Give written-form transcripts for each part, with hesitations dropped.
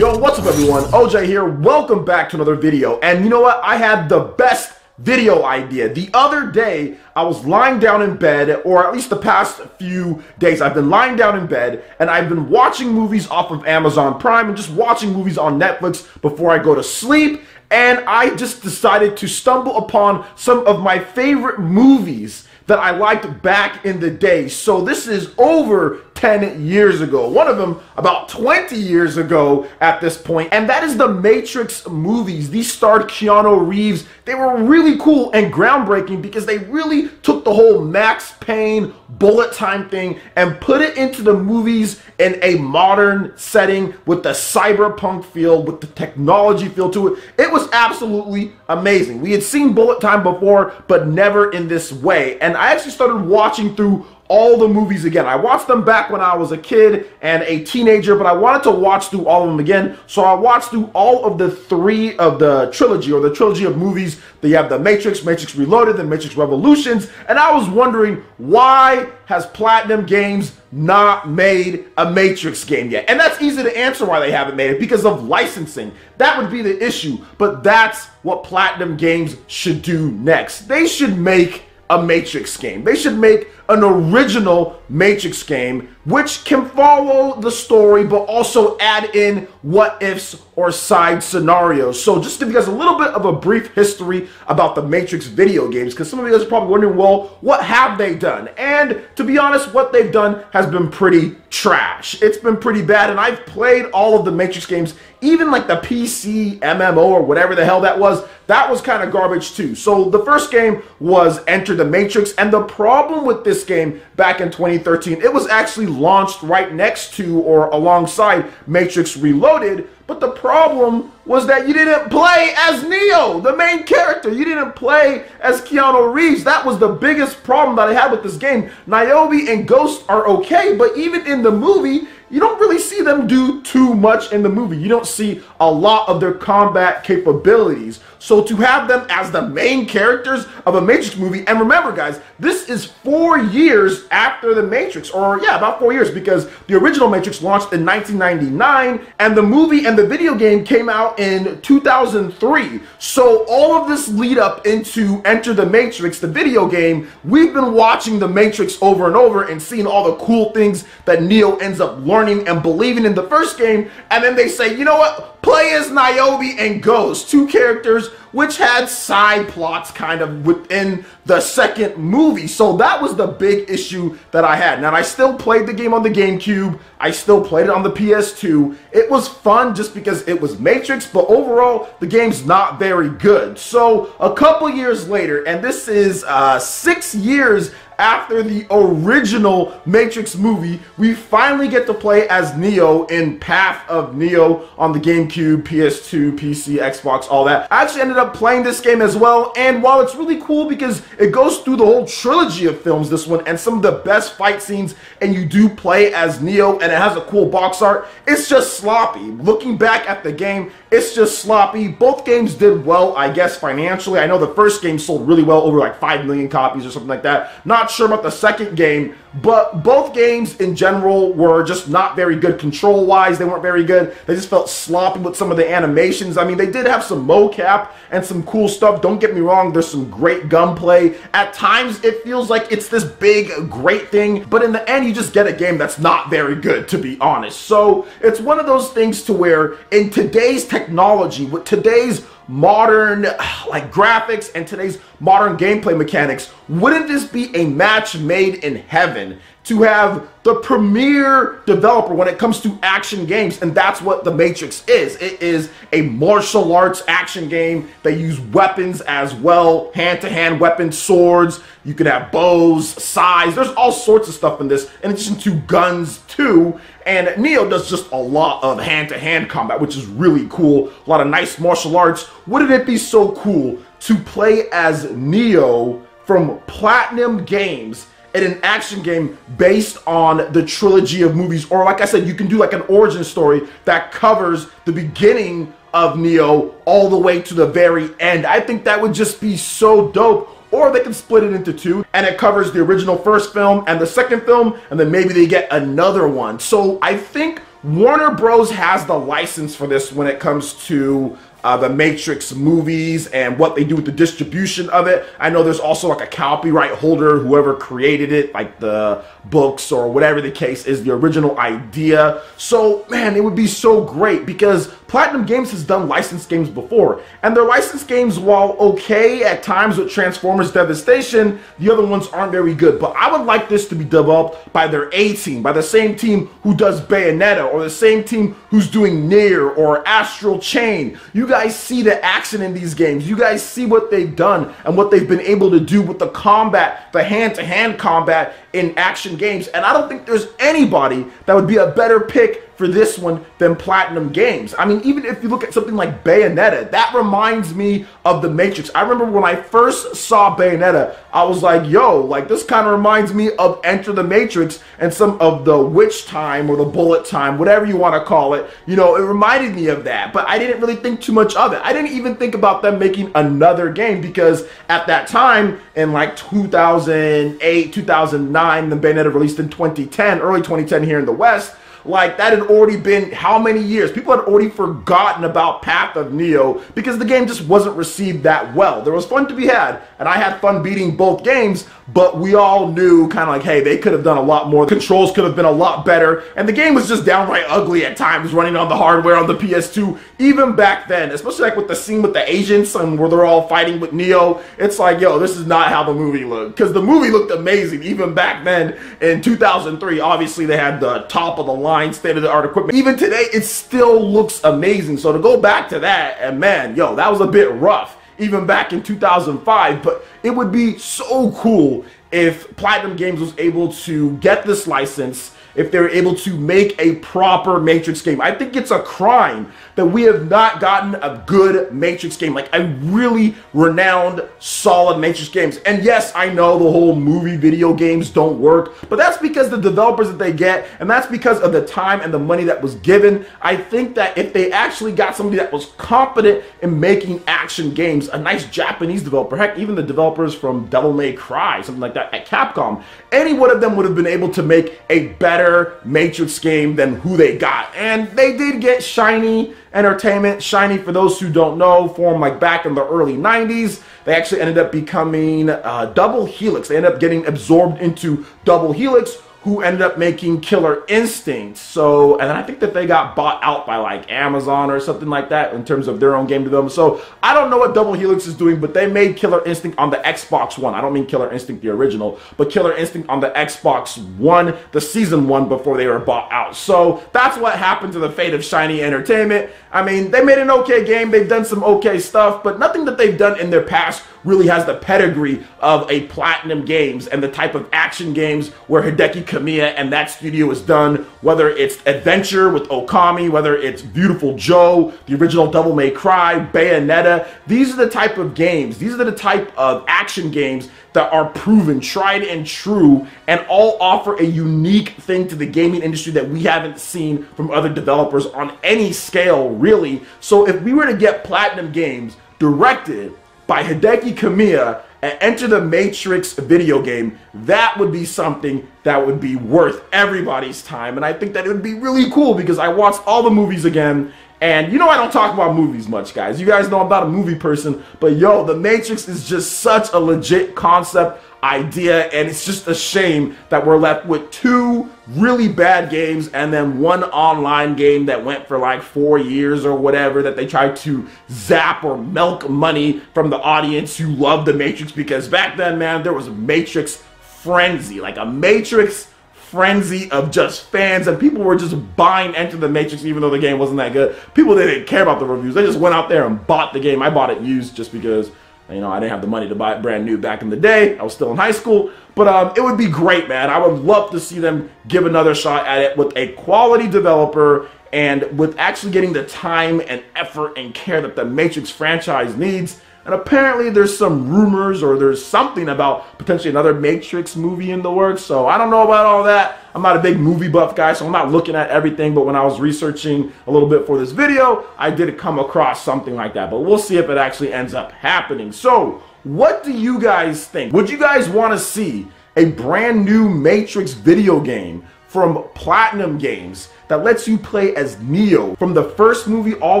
Yo, what's up everyone? OJ here. Welcome back to another video. And you know what? I had the best video idea. The other day, I was lying down in bed, or at least the past few days, I've been lying down in bed and I've been watching movies off of Amazon Prime and just watching movies on Netflix before I go to sleep. And I just decided to stumble upon some of my favorite movies that I liked back in the day. So this is over 10 years ago. One of them about 20 years ago at this point. And that is the Matrix movies. These starred Keanu Reeves. They were really cool and groundbreaking because they really took the whole Max Payne bullet time thing and put it into the movies in a modern setting with the cyberpunk feel, with the technology feel to it. It was absolutely amazing. We had seen bullet time before, but never in this way. And I actually started watching through all the movies again. I watched them back when I was a kid and a teenager, but I wanted to watch through all of them again. So I watched through all of the three of the trilogy, or the trilogy of movies. You have the Matrix, Matrix Reloaded, the Matrix Revolutions, and I was wondering, why has Platinum Games not made a Matrix game yet? And that's easy to answer why they haven't made it, because of licensing. That would be the issue, but that's what Platinum Games should do next. They should make a Matrix game. They should make an original Matrix game which can follow the story but also add in what ifs or side scenarios. So just to give you guys a little bit of a brief history about the Matrix video games, because some of you guys are probably wondering, well, what have they done? And to be honest, what they've done has been pretty trash. It's been pretty bad, and I've played all of the Matrix games, even like the PC MMO or whatever the hell that was kind of garbage too. So the first game was Enter the Matrix, and the problem with this game back in 2013, it was actually launched right next to or alongside Matrix Reloaded, but the problem was that you didn't play as Neo, the main character. You didn't play as Keanu Reeves. That was the biggest problem that I had with this game. Niobe and Ghost are okay, but even in the movie, you don't really see them do too much in the movie. You don't see a lot of their combat capabilities. So to have them as the main characters of a Matrix movie, and remember guys, this is 4 years after the Matrix, or yeah, about 4 years, because the original Matrix launched in 1999, and the movie and the video game came out in 2003. So all of this lead up into Enter the Matrix, the video game, we've been watching the Matrix over and over and seeing all the cool things that Neo ends up learning and believing in the first game, and then they say, you know what? Play as Niobe and Ghost, two characters which had side plots kind of within the second movie. So that was the big issue that I had. Now, I still played the game on the GameCube. I still played it on the PS2. It was fun just because it was Matrix, but overall, the game's not very good. So a couple years later, and this is 6 years after the original Matrix movie, we finally get to play as Neo in Path of Neo on the GameCube, PS2, PC, Xbox, all that. I actually ended up playing this game as well, and while it's really cool because it goes through the whole trilogy of films, this one, and some of the best fight scenes, and you do play as Neo, and it has a cool box art, it's just sloppy. Looking back at the game, it's just sloppy. Both games did well, I guess, financially. I know the first game sold really well, over like 5 million copies or something like that. Not sure about the second game, but both games in general were just not very good control-wise. They weren't very good. They just felt sloppy with some of the animations. I mean, they did have some mocap and some cool stuff. Don't get me wrong, there's some great gunplay. At times, it feels like it's this big, great thing, but in the end, you just get a game that's not very good, to be honest. So it's one of those things to where in today's technology, with today's modern like graphics and today's modern gameplay mechanics, wouldn't this be a match made in heaven to have the premier developer when it comes to action games? And that's what the Matrix is. It is a martial arts action game. They use weapons as well, hand-to-hand weapons, swords. You could have bows, scythes. There's all sorts of stuff in this, in addition to guns too. And Neo does just a lot of hand-to-hand combat, which is really cool. A lot of nice martial arts. Wouldn't it be so cool to play as Neo from Platinum Games in an action game based on the trilogy of movies? Or like I said, you can do like an origin story that covers the beginning of Neo all the way to the very end. I think that would just be so dope. Or they can split it into two, and it covers the original first film and the second film, and then maybe they get another one. So I think Warner Bros. Has the license for this when it comes to the Matrix movies and what they do with the distribution of it. I know there's also like a copyright holder, whoever created it, like the books or whatever the case is, the original idea. So, man, it would be so great because Platinum Games has done licensed games before. And their licensed games, while okay at times with Transformers Devastation, the other ones aren't very good. But I would like this to be developed by their A team, by the same team who does Bayonetta, or the same team who's doing Nier or Astral Chain. You guys see the action in these games. You guys see what they've done and what they've been able to do with the combat, the hand-to-hand combat in action games. And I don't think there's anybody that would be a better pick for this one than Platinum Games. I mean, even if you look at something like Bayonetta, that reminds me of the Matrix. I remember when I first saw Bayonetta, I was like, yo, like this kind of reminds me of Enter the Matrix and some of the witch time or the bullet time, whatever you want to call it. You know, it reminded me of that, but I didn't really think too much of it. I didn't even think about them making another game because at that time, in like 2008, 2009, the Bayonetta released in 2010, early 2010 here in the West, like that had already been how many years? People had already forgotten about Path of Neo because the game just wasn't received that well. There was fun to be had, and I had fun beating both games, but we all knew kind of like, hey, they could have done a lot more. The controls could have been a lot better, and the game was just downright ugly at times running on the hardware on the PS2, even back then, especially like with the scene with the agents and where they're all fighting with Neo. It's like, yo, this is not how the movie looked, because the movie looked amazing even back then in 2003. Obviously, they had the top of the line state-of-the-art equipment. Even today, it still looks amazing. So to go back to that, and man, yo, that was a bit rough even back in 2005, but it would be so cool if Platinum Games was able to get this license, if they're able to make a proper Matrix game. I think it's a crime that we have not gotten a good Matrix game, like a really renowned, solid Matrix games. And yes, I know the whole movie video games don't work, but that's because the developers that they get, and that's because of the time and the money that was given. I think that if they actually got somebody that was competent in making action games, a nice Japanese developer, heck, even the developers from Devil May Cry, something like that at Capcom, any one of them would have been able to make a better Matrix game than who they got. And they did get Shiny Entertainment. Shiny, for those who don't know, formed like back in the early 90s. They actually ended up becoming Double Helix. They ended up getting absorbed into Double Helix, who ended up making Killer Instinct. So, and then I think that they got bought out by like Amazon or something like that in terms of their own game development. So I don't know what Double Helix is doing, but they made Killer Instinct on the Xbox One. I don't mean Killer Instinct the original, but Killer Instinct on the Xbox One, the season one, before they were bought out. So that's what happened to the fate of Shiny Entertainment. I mean, they made an okay game. They've done some okay stuff, but nothing that they've done in their past really has the pedigree of a Platinum Games and the type of action games where Hideki Kamiya and that studio has done, whether it's Adventure with Okami, whether it's Beautiful Joe, the original Devil May Cry, Bayonetta. These are the type of games, these are the type of action games that are proven, tried and true, and all offer a unique thing to the gaming industry that we haven't seen from other developers on any scale, really. So if we were to get Platinum Games directed by Hideki Kamiya and Enter the Matrix video game, that would be something that would be worth everybody's time. And I think that it would be really cool because I watched all the movies again. And you know I don't talk about movies much, guys. You guys know I'm not a movie person. But yo, The Matrix is just such a legit concept idea. And it's just a shame that we're left with two really bad games and then one online game that went for like 4 years or whatever, that they tried to zap or milk money from the audience who loved The Matrix. Because back then, man, there was a Matrix frenzy, like a Matrix frenzy of just fans, and people were just buying Enter the Matrix even though the game wasn't that good. People didn't care about the reviews. They just went out there and bought the game. I bought it used just because, you know, I didn't have the money to buy it brand new back in the day. I was still in high school. But it would be great, man. I would love to see them give another shot at it with a quality developer and with actually getting the time and effort and care that the Matrix franchise needs. And apparently there's some rumors or there's something about potentially another Matrix movie in the works. So I don't know about all that. I'm not a big movie buff guy, so I'm not looking at everything. But when I was researching a little bit for this video, I did come across something like that. But we'll see if it actually ends up happening. So what do you guys think? Would you guys want to see a brand new Matrix video game from Platinum Games that lets you play as Neo from the first movie all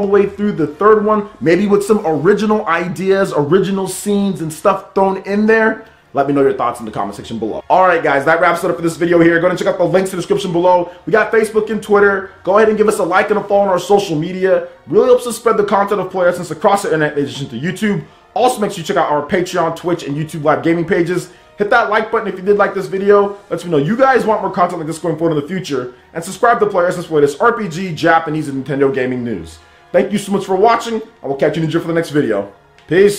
the way through the third one, maybe with some original ideas, original scenes and stuff thrown in there. Let me know your thoughts in the comment section below. All right, guys, that wraps it up for this video here. Go ahead and check out the links in the description below. We got Facebook and Twitter. Go ahead and give us a like and a follow on our social media. Really helps us spread the content of PlayerEssence across the internet in addition to YouTube. Also, make sure you check out our Patreon, Twitch, and YouTube live gaming pages. Hit that like button if you did like this video. Lets me know you guys want more content like this going forward in the future. And subscribe to PlayerEssence for latest RPG, Japanese, and Nintendo gaming news. Thank you so much for watching. I will catch you in the gym for the next video. Peace.